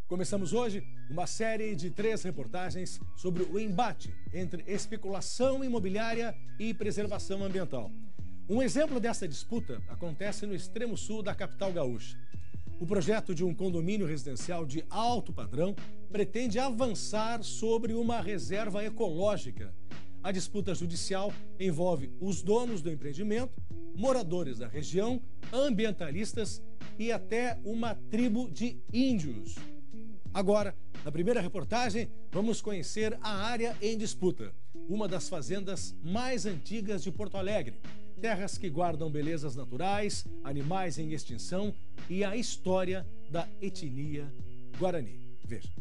Começamos hoje uma série de 3 reportagens sobre o embate entre especulação imobiliária e preservação ambiental. Um exemplo dessa disputa acontece no extremo sul da capital gaúcha. O projeto de um condomínio residencial de alto padrão pretende avançar sobre uma reserva ecológica. A disputa judicial envolve os donos do empreendimento, moradores da região, ambientalistas e até uma tribo de índios. Agora, na primeira reportagem, vamos conhecer a área em disputa, uma das fazendas mais antigas de Porto Alegre. Terras que guardam belezas naturais, animais em extinção e a história da etnia Guarani. Veja.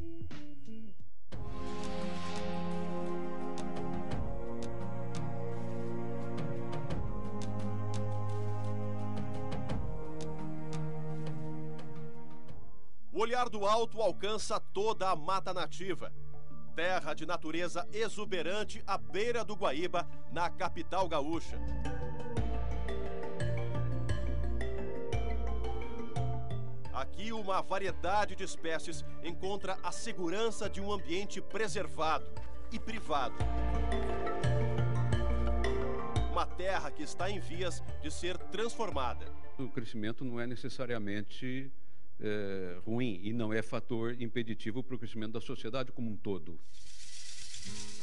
O olhar do alto alcança toda a mata nativa. Terra de natureza exuberante à beira do Guaíba, na capital gaúcha. Aqui, uma variedade de espécies encontra a segurança de um ambiente preservado e privado. Uma terra que está em vias de ser transformada. O crescimento não é necessariamente ruim e não é fator impeditivo para o crescimento da sociedade como um todo.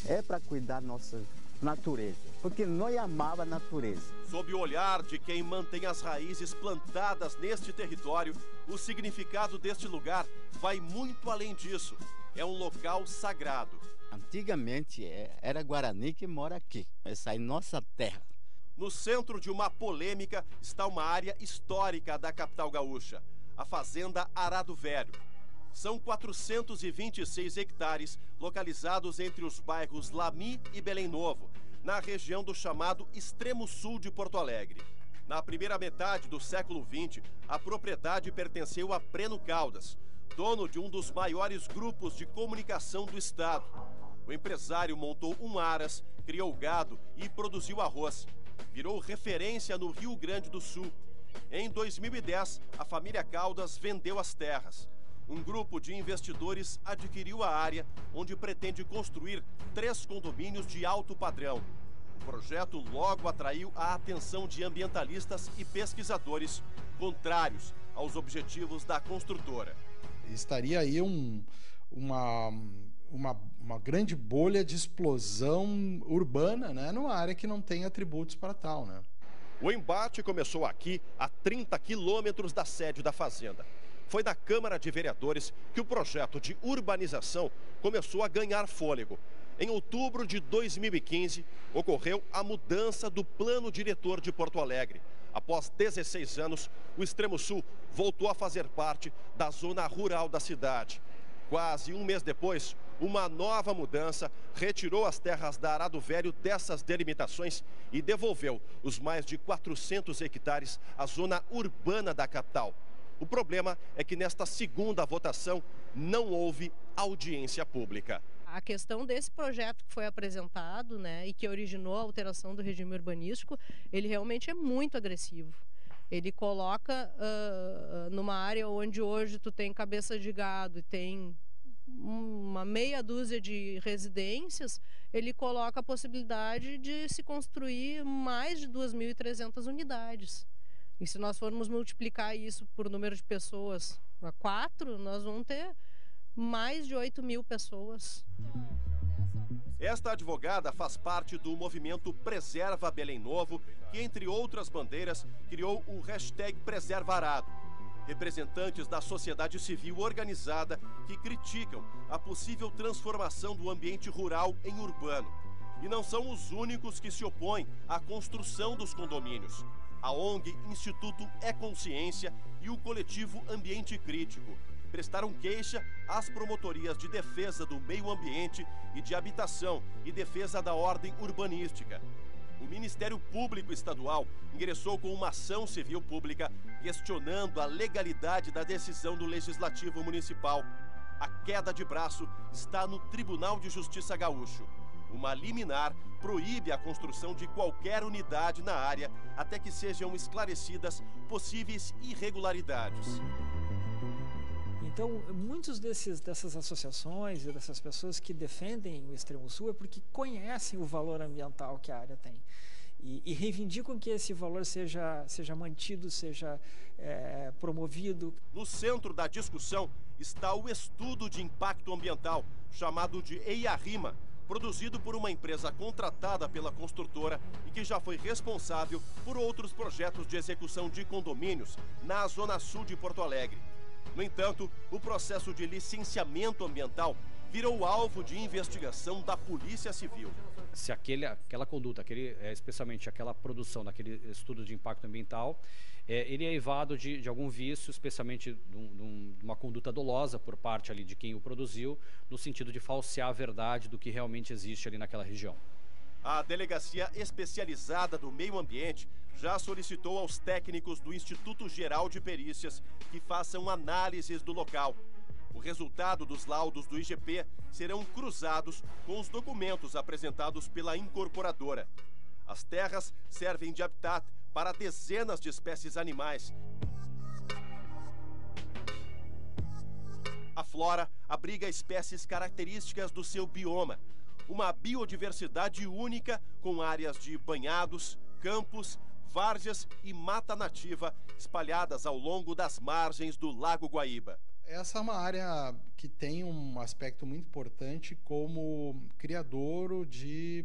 É para cuidar da nossa natureza, porque nós amamos a natureza. Sob o olhar de quem mantém as raízes plantadas neste território, o significado deste lugar vai muito além disso. É um local sagrado. Antigamente era Guarani que mora aqui, essa é nossa terra. No centro de uma polêmica está uma área histórica da capital gaúcha, a Fazenda Arado Velho. São 426 hectares localizados entre os bairros Lamy e Belém Novo, na região do chamado extremo sul de Porto Alegre. Na primeira metade do século XX, a propriedade pertenceu a Breno Caldas, dono de um dos maiores grupos de comunicação do estado. O empresário montou um aras, criou gado e produziu arroz. Virou referência no Rio Grande do Sul. Em 2010, a família Caldas vendeu as terras. Um grupo de investidores adquiriu a área, onde pretende construir 3 condomínios de alto padrão. O projeto logo atraiu a atenção de ambientalistas e pesquisadores, contrários aos objetivos da construtora. Estaria aí uma grande bolha de explosão urbana, né, numa área que não tem atributos para tal, né? O embate começou aqui, a 30 quilômetros da sede da fazenda. Foi na Câmara de Vereadores que o projeto de urbanização começou a ganhar fôlego. Em outubro de 2015, ocorreu a mudança do plano diretor de Porto Alegre. Após 16 anos, o Extremo Sul voltou a fazer parte da zona rural da cidade. Quase um mês depois, uma nova mudança retirou as terras da Arado Velho dessas delimitações e devolveu os mais de 400 hectares à zona urbana da capital. O problema é que nesta segunda votação não houve audiência pública. A questão desse projeto que foi apresentado, né, e que originou a alteração do regime urbanístico, ele realmente é muito agressivo. Ele coloca numa área onde hoje tu tem cabeça de gado e tem uma meia dúzia de residências, ele coloca a possibilidade de se construir mais de 2.300 unidades. E se nós formos multiplicar isso por número de pessoas a 4, nós vamos ter mais de 8.000 pessoas. Esta advogada faz parte do movimento Preserva Belém Novo, que, entre outras bandeiras, criou o hashtag Preserva Arado. Representantes da sociedade civil organizada que criticam a possível transformação do ambiente rural em urbano. E não são os únicos que se opõem à construção dos condomínios. A ONG Instituto É Consciência e o coletivo Ambiente Crítico prestaram queixa às promotorias de defesa do meio ambiente e de habitação e defesa da ordem urbanística. O Ministério Público Estadual ingressou com uma ação civil pública questionando a legalidade da decisão do Legislativo Municipal. A queda de braço está no Tribunal de Justiça Gaúcho. Uma liminar proíbe a construção de qualquer unidade na área até que sejam esclarecidas possíveis irregularidades. Então, muitos dessas associações e dessas pessoas que defendem o Extremo Sul é porque conhecem o valor ambiental que a área tem. E reivindicam que esse valor seja mantido, seja promovido. No centro da discussão está o estudo de impacto ambiental, chamado de EIA-RIMA, produzido por uma empresa contratada pela construtora e que já foi responsável por outros projetos de execução de condomínios na zona sul de Porto Alegre. No entanto, o processo de licenciamento ambiental virou alvo de investigação da Polícia Civil. Se aquela conduta, especialmente aquela produção daquele estudo de impacto ambiental, ele é eivado de algum vício, especialmente de uma conduta dolosa por parte ali de quem o produziu, no sentido de falsear a verdade do que realmente existe ali naquela região. A Delegacia Especializada do Meio Ambiente já solicitou aos técnicos do Instituto Geral de Perícias que façam análises do local. O resultado dos laudos do IGP serão cruzados com os documentos apresentados pela incorporadora. As terras servem de habitat para dezenas de espécies animais. A flora abriga espécies características do seu bioma. Uma biodiversidade única com áreas de banhados, campos, várzeas e mata nativa espalhadas ao longo das margens do Lago Guaíba. Essa é uma área que tem um aspecto muito importante como criadouro de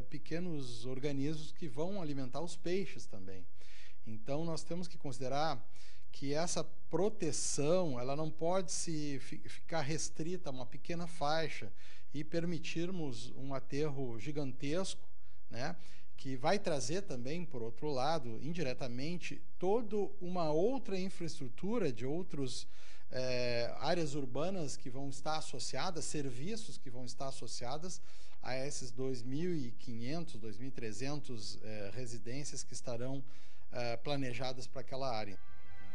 pequenos organismos que vão alimentar os peixes também. Então nós temos que considerar que essa proteção ela não pode ficar restrita a uma pequena faixa e permitirmos um aterro gigantesco, né, que vai trazer também, por outro lado, indiretamente, toda uma outra infraestrutura de outros áreas urbanas que vão estar associadas, serviços que vão estar associadas a esses 2.500, 2.300 residências que estarão planejadas para aquela área.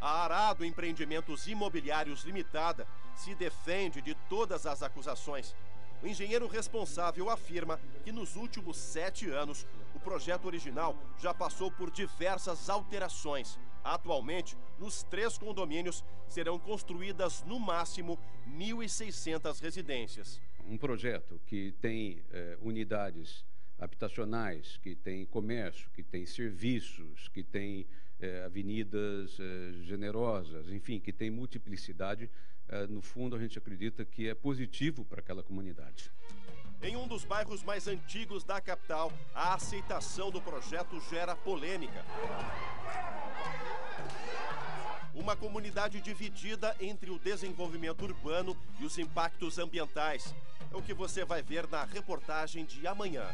A Arado Empreendimentos Imobiliários Limitada se defende de todas as acusações. O engenheiro responsável afirma que nos últimos 7 anos o projeto original já passou por diversas alterações. Atualmente, nos 3 condomínios serão construídas no máximo 1.600 residências. Um projeto que tem unidades habitacionais, que tem comércio, que tem serviços, que tem avenidas generosas, enfim, que tem multiplicidade, no fundo a gente acredita que é positivo para aquela comunidade. Em um dos bairros mais antigos da capital, a aceitação do projeto gera polêmica. Uma comunidade dividida entre o desenvolvimento urbano e os impactos ambientais. É o que você vai ver na reportagem de amanhã.